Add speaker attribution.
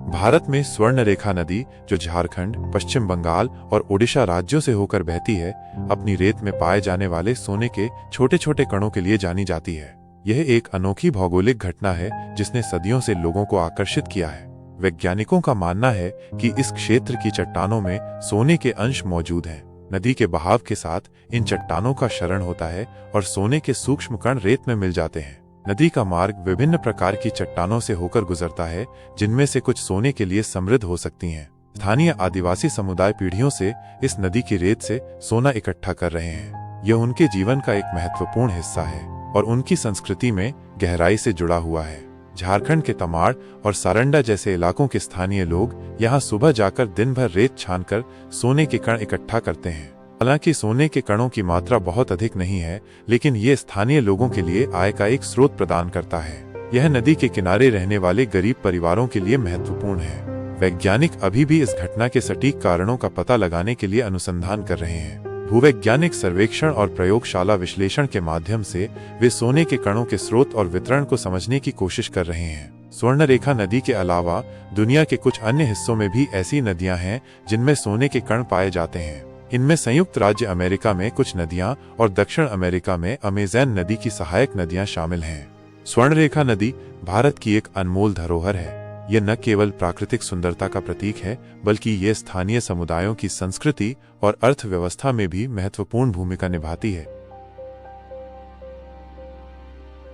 Speaker 1: भारत में स्वर्णरेखा नदी, जो झारखंड, पश्चिम बंगाल और ओडिशा राज्यों से होकर बहती है, अपनी रेत में पाए जाने वाले सोने के छोटे छोटे कणों के लिए जानी जाती है। यह एक अनोखी भौगोलिक घटना है जिसने सदियों से लोगों को आकर्षित किया है। वैज्ञानिकों का मानना है कि इस क्षेत्र की चट्टानों में सोने के अंश मौजूद हैं। नदी के बहाव के साथ इन चट्टानों का क्षरण होता है और सोने के सूक्ष्म कण रेत में मिल जाते हैं। नदी का मार्ग विभिन्न प्रकार की चट्टानों से होकर गुजरता है, जिनमें से कुछ सोने के लिए समृद्ध हो सकती हैं। स्थानीय आदिवासी समुदाय पीढ़ियों से इस नदी की रेत से सोना इकट्ठा कर रहे हैं। यह उनके जीवन का एक महत्वपूर्ण हिस्सा है और उनकी संस्कृति में गहराई से जुड़ा हुआ है। झारखंड के तमाड़ और सारंडा जैसे इलाकों के स्थानीय लोग यहाँ सुबह जाकर दिन भर रेत छानकर सोने के कण इकट्ठा करते हैं। हालांकि सोने के कणों की मात्रा बहुत अधिक नहीं है, लेकिन ये स्थानीय लोगों के लिए आय का एक स्रोत प्रदान करता है। यह नदी के किनारे रहने वाले गरीब परिवारों के लिए महत्वपूर्ण है। वैज्ञानिक अभी भी इस घटना के सटीक कारणों का पता लगाने के लिए अनुसंधान कर रहे हैं। भूवैज्ञानिक सर्वेक्षण और प्रयोगशाला विश्लेषण के माध्यम से वे सोने के कणों के स्रोत और वितरण को समझने की कोशिश कर रहे हैं। स्वर्णरेखा नदी के अलावा दुनिया के कुछ अन्य हिस्सों में भी ऐसी नदियां हैं जिनमें सोने के कण पाए जाते हैं। इनमें संयुक्त राज्य अमेरिका में कुछ नदियां और दक्षिण अमेरिका में अमेज़न नदी की सहायक नदियां शामिल हैं। स्वर्णरेखा नदी भारत की एक अनमोल धरोहर है। यह न केवल प्राकृतिक सुंदरता का प्रतीक है, बल्कि ये स्थानीय समुदायों की संस्कृति और अर्थव्यवस्था में भी महत्वपूर्ण भूमिका निभाती है।